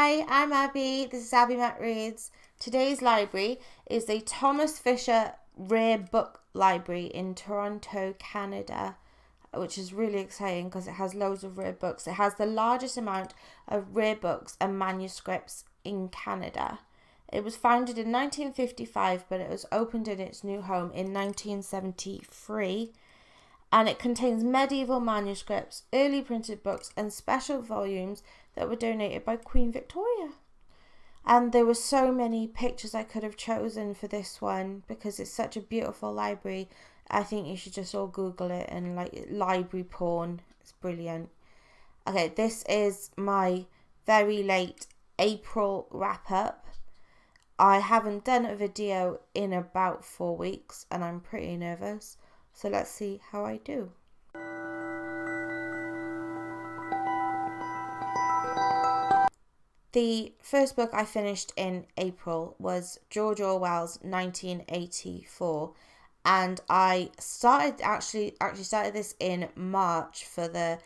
Hi, I'm Abby. This is Abby Matt Reads. Today's library is the Thomas Fisher Rare Book Library in Toronto, Canada, which is really exciting because it has loads of rare books. It has the largest amount of rare books and manuscripts in Canada. It was founded in 1955, but it was opened in its new home in 1973. And it contains medieval manuscripts, early printed books, and special volumes that were donated by Queen Victoria. And there were so many pictures I could have chosen for this one because it's such a beautiful library. I think you should just all Google it and like library porn. It's brilliant. Okay, this is my very late April wrap up. I haven't done a video in about 4 weeks and I'm pretty nervous. So let's see how I do. The first book I finished in April was George Orwell's 1984, and I started this in March for the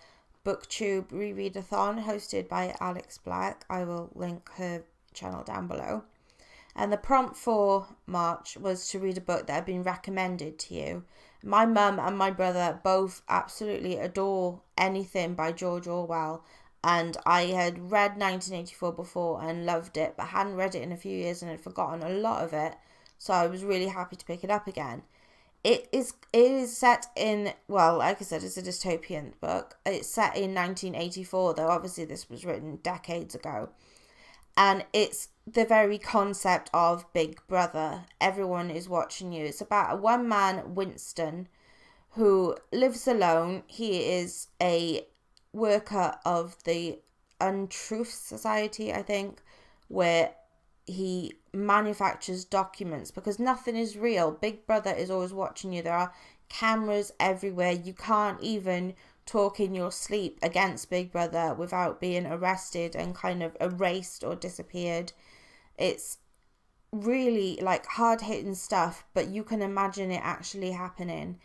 BookTube ReReadathon hosted by Alex Black. I will link her channel down below. And the prompt for March was to read a book that had been recommended to you. My mum and my brother both absolutely adore anything by George Orwell, and I had read 1984 before and loved it, but hadn't read it in a few years and had forgotten a lot of it, so I was really happy to pick it up again. It is set in, well, like I said, it's a dystopian book. It's set in 1984, though obviously this was written decades ago. And it's the very concept of Big Brother. Everyone is watching you. It's about a one man, Winston, who lives alone. He is a worker of the Untruth Society, I think, where he manufactures documents because nothing is real. Big Brother is always watching you. There are cameras everywhere. You can't even talk in your sleep against Big Brother without being arrested and kind of erased or disappeared. It's really like hard-hitting stuff, but you can imagine it actually happening.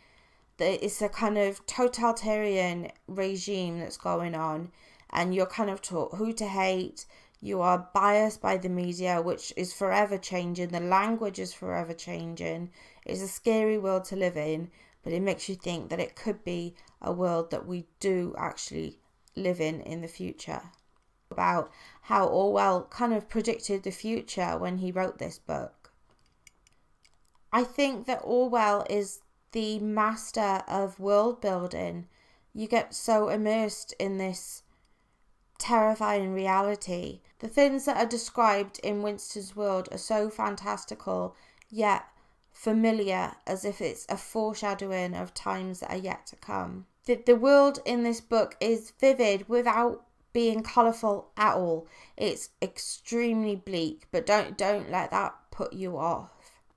It's a kind of totalitarian regime that's going on, and you're kind of taught who to hate. You are biased by the media, which is forever changing. The language is forever changing. It's a scary world to live in, but it makes you think that it could be a world that we do actually live in the future. About how Orwell kind of predicted the future when he wrote this book. I think that Orwell is the master of world building. You get so immersed in this terrifying reality. The things that are described in Winston's world are so fantastical, yet familiar, as if it's a foreshadowing of times that are yet to come. The world in this book is vivid without being colourful at all. It's extremely bleak, but don't let that put you off.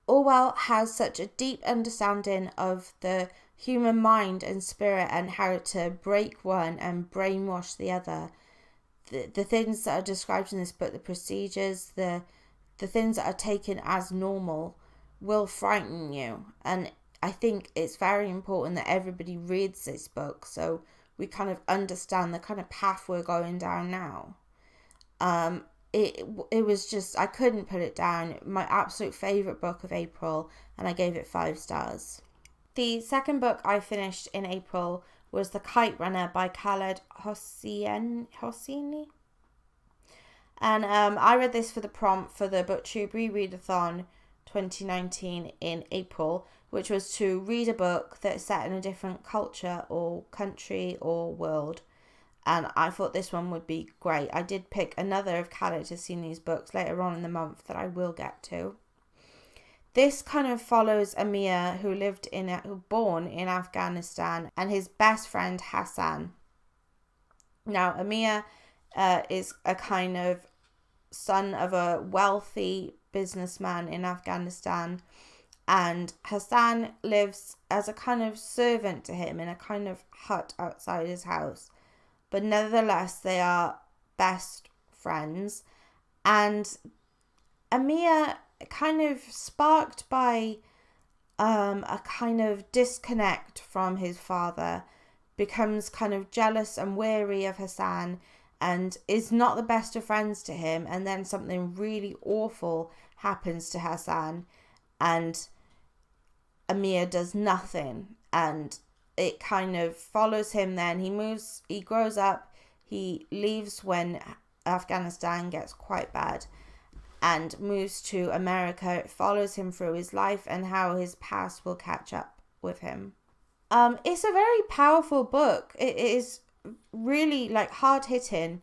Orwell has such a deep understanding of the human mind and spirit and how to break one and brainwash the other. The things that are described in this book, the procedures, the things that are taken as normal will frighten you, and I think it's very important that everybody reads this book so we kind of understand the kind of path we're going down now. It was just, I couldn't put it down. My absolute favourite book of April, and I gave it 5 stars. The second book I finished in April was The Kite Runner by Khaled Hosseini. And I read this for the prompt for the BookTube ReReadathon 2019 in April, which was to read a book that's set in a different culture or country or world. And I thought this one would be great. I did pick another of Khaled Hosseini's books later on in the month that I will get to. This kind of follows Amir, who born in Afghanistan, and his best friend Hassan. Now, Amir is a kind of son of a wealthy businessman in Afghanistan, and Hassan lives as a kind of servant to him in a kind of hut outside his house. But nevertheless, they are best friends, and Amir, kind of sparked by a kind of disconnect from his father, becomes kind of jealous and wary of Hassan and is not the best of friends to him, and then something really awful happens to Hassan, and Amir does nothing, and it kind of follows him. Then he grows up, he leaves when Afghanistan gets quite bad and moves to America. It follows him through his life and how his past will catch up with him. It's a very powerful book. It is really like hard hitting.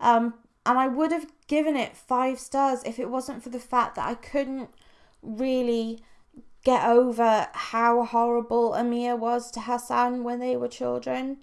And I would have given it 5 stars if it wasn't for the fact that I couldn't really get over how horrible Amir was to Hassan when they were children.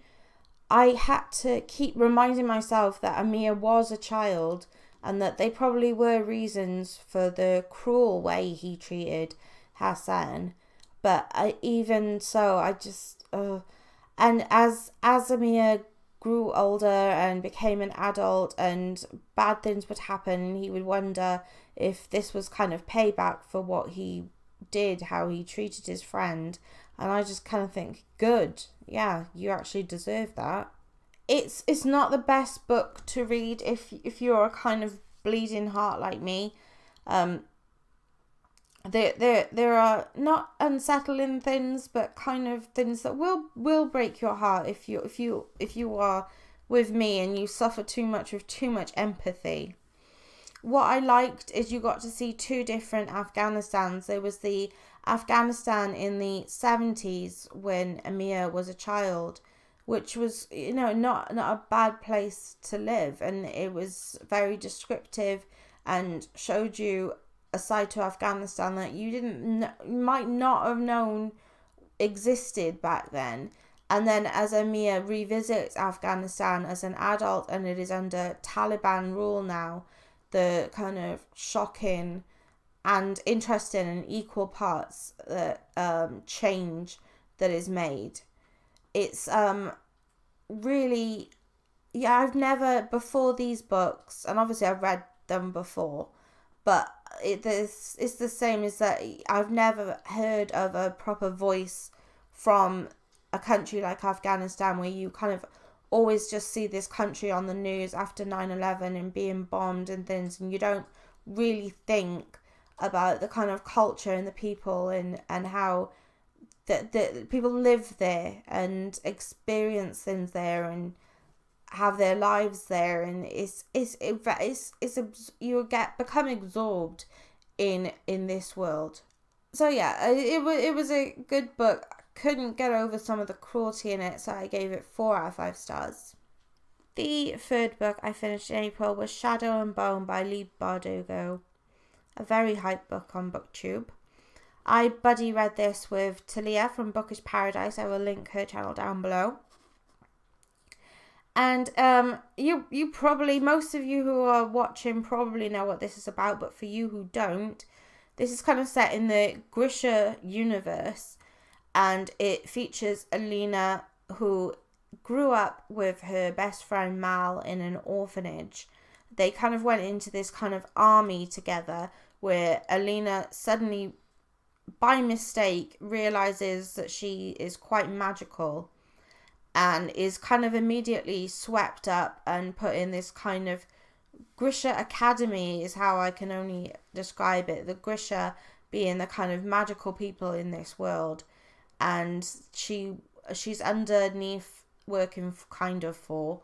I had to keep reminding myself that Amir was a child and that they probably were reasons for the cruel way he treated Hassan. But even so, I just... And as Amir grew older and became an adult and bad things would happen, and he would wonder if this was kind of payback for what he did, how he treated his friend. And I just kind of think, good, yeah, you actually deserve that. It's not the best book to read if you're a kind of bleeding heart like me. There are not unsettling things, but kind of things that will break your heart if you are with me and you suffer too much with too much empathy. What I liked is you got to see 2 different Afghanistans. There was the Afghanistan in the 70s when Amir was a child, which was, not a bad place to live, and it was very descriptive and showed you a side to Afghanistan that you might not have known existed back then. And then as Amir revisits Afghanistan as an adult and it is under Taliban rule now, the kind of shocking and interesting and equal parts that change that is made. It's really, yeah, I've never, before these books, and obviously I've read them before, but it's the same as that I've never heard of a proper voice from a country like Afghanistan, where you kind of always just see this country on the news after 9/11 and being bombed and things, and you don't really think about the kind of culture and the people and how the people live there and experience things there and have their lives there, and you become absorbed in this world. So yeah, it was a good book. Couldn't get over some of the cruelty in it, so I gave it 4 out of 5 stars. The 3rd book I finished in April was Shadow and Bone by Leigh Bardugo, a very hyped book on BookTube. I buddy read this with Talia from Bookish Paradise. I will link her channel down below. And you probably, most of you who are watching probably know what this is about, but for you who don't, this is kind of set in the Grisha universe, and it features Alina, who grew up with her best friend Mal in an orphanage. They kind of went into this kind of army together, where Alina suddenly, by mistake, realizes that she is quite magical and is kind of immediately swept up and put in this kind of Grisha Academy is how I can only describe it. The Grisha being the kind of magical people in this world, and she's underneath working kind of for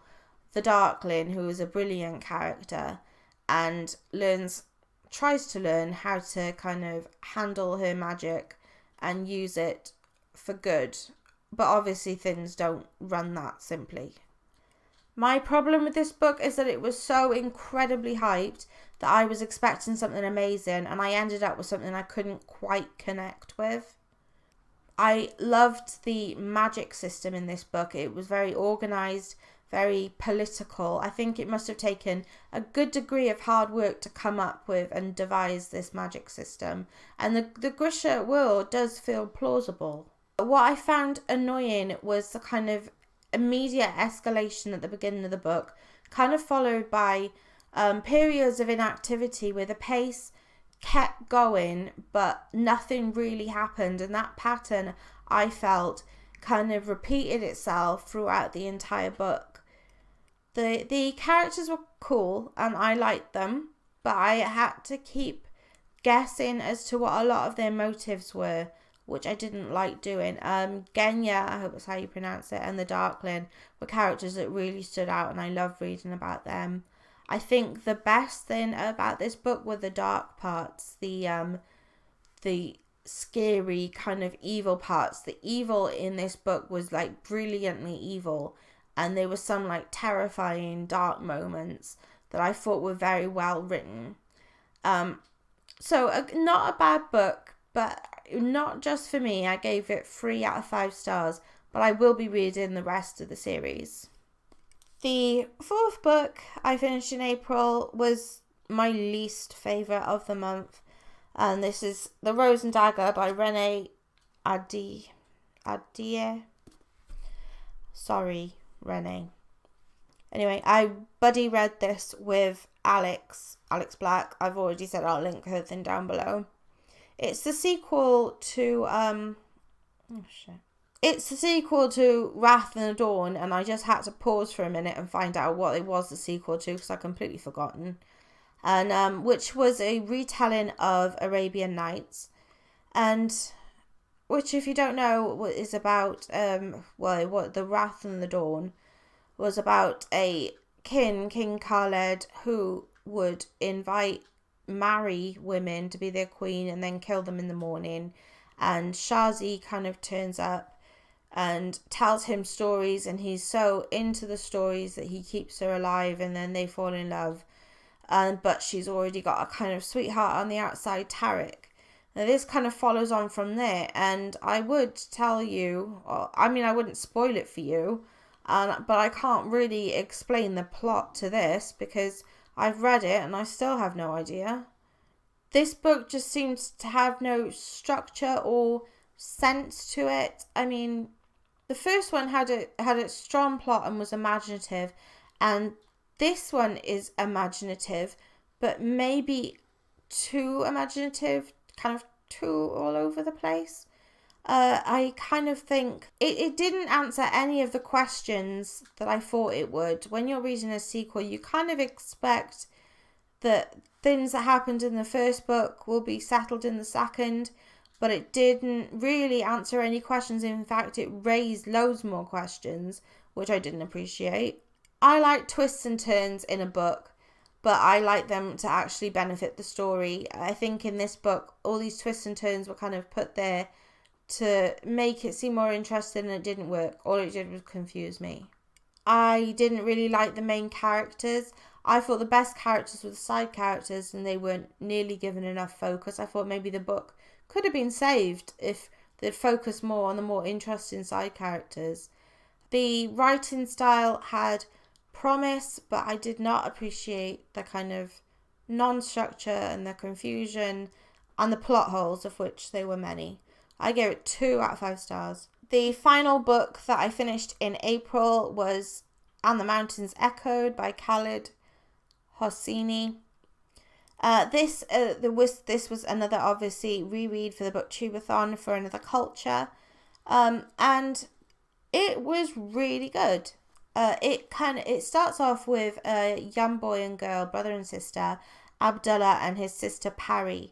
the Darkling, who is a brilliant character, and tries to learn how to kind of handle her magic and use it for good. But obviously things don't run that simply. My problem with this book is that it was so incredibly hyped that I was expecting something amazing, and I ended up with something I couldn't quite connect with. I loved the magic system in this book. It was very organised, very political. I think it must have taken a good degree of hard work to come up with and devise this magic system. And the Grisha world does feel plausible. What I found annoying was the kind of immediate escalation at the beginning of the book, kind of followed by periods of inactivity where the pace kept going but nothing really happened, and that pattern I felt kind of repeated itself throughout the entire book. The characters were cool and I liked them, but I had to keep guessing as to what a lot of their motives were, which I didn't like doing. Genya, I hope that's how you pronounce it, and the Darkling were characters that really stood out, and I loved reading about them. I think the best thing about this book were the dark parts, the scary kind of evil parts. The evil in this book was like brilliantly evil, and there were some like terrifying dark moments that I thought were very well written. So not a bad book, but not just for me. I gave it 3 out of 5 stars, but I will be reading the rest of the series. The 4th book I finished in April was my least favourite of the month, and this is The Rose and Dagger by ReReadathon. Sorry, Renee. Anyway, I buddy read this with Alex Black. I've already said I'll link her thing down below. It's the sequel to It's the sequel to Wrath and the Dawn, and I just had to pause for a minute and find out what it was the sequel to because I completely forgotten. And which was a retelling of Arabian Nights, and which, if you don't know, is about what the Wrath and the Dawn was about a King Khaled, who would marry women to be their queen and then kill them in the morning. And Shazi kind of turns up and tells him stories, and he's so into the stories that he keeps her alive, and then they fall in love. But she's already got a kind of sweetheart on the outside, Tariq. Now this kind of follows on from there, and I would tell you, I wouldn't spoil it for you, but I can't really explain the plot to this because I've read it and I still have no idea. This book just seems to have no structure or sense to it. I mean, the first one had a strong plot and was imaginative, and this one is imaginative, but maybe too imaginative, kind of too all over the place. I kind of think it didn't answer any of the questions that I thought it would. When you're reading a sequel, you kind of expect that things that happened in the first book will be settled in the second, but it didn't really answer any questions. In fact, it raised loads more questions, which I didn't appreciate. I like twists and turns in a book, but I like them to actually benefit the story. I think in this book, all these twists and turns were kind of put there to make it seem more interesting, and it didn't work. All it did was confuse me. I didn't really like the main characters. I thought the best characters were the side characters, and they weren't nearly given enough focus. I thought maybe the book could have been saved if they'd focused more on the more interesting side characters. The writing style had promise, but I did not appreciate the kind of non-structure and the confusion and the plot holes, of which there were many. I gave it 2 out of 5 stars. The final book that I finished in April was And the Mountains Echoed by Khaled Hosseini. This was another, obviously, reread for the BookTubeathon for Another Culture, and it was really good. It starts off with a young boy and girl, brother and sister, Abdullah and his sister Parry,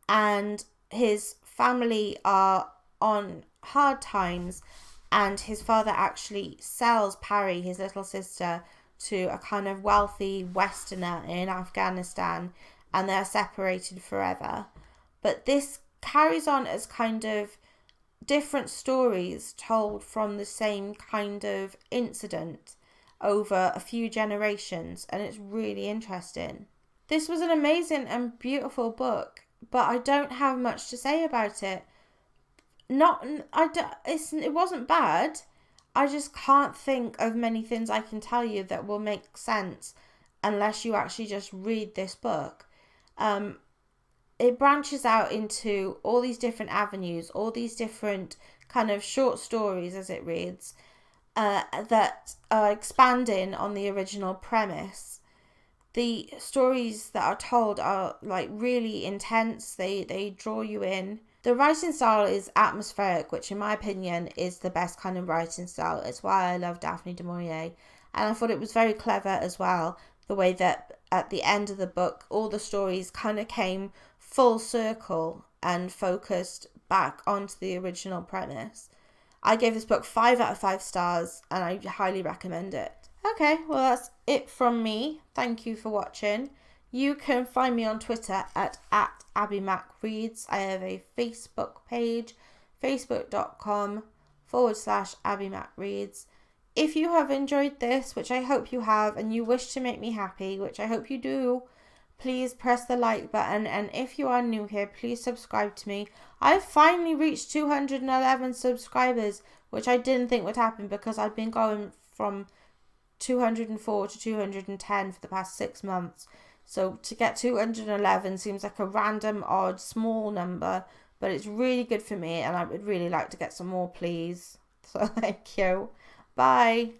and his family are on hard times, and his father actually sells Parry, his little sister, to a kind of wealthy Westerner in Afghanistan, and they're separated forever. But this carries on as kind of different stories told from the same kind of incident over a few generations, and it's really interesting. This was an amazing and beautiful book, but I don't have much to say about it. It wasn't bad. I just can't think of many things I can tell you that will make sense unless you actually just read this book. It branches out into all these different avenues, all these different kind of short stories as it reads, that are expanding on the original premise. The stories that are told are like really intense. They draw you in. The writing style is atmospheric, which in my opinion is the best kind of writing style. It's why I love Daphne du Maurier. And I thought it was very clever as well, the way that at the end of the book, all the stories kind of came full circle and focused back onto the original premise. I gave this book 5 out of 5 stars, and I highly recommend it. Okay, well, that's it from me. Thank you for watching. You can find me on Twitter at AbbieMacReads. I have a Facebook page, facebook.com/AbbieMacReads. If you have enjoyed this, which I hope you have, and you wish to make me happy, which I hope you do, please press the like button. And if you are new here, please subscribe to me. I've finally reached 211 subscribers, which I didn't think would happen because I've been going from 204 to 210 for the past 6 months. So to get 211 seems like a random, odd, small number, but it's really good for me, and I would really like to get some more, please. So thank you. Bye.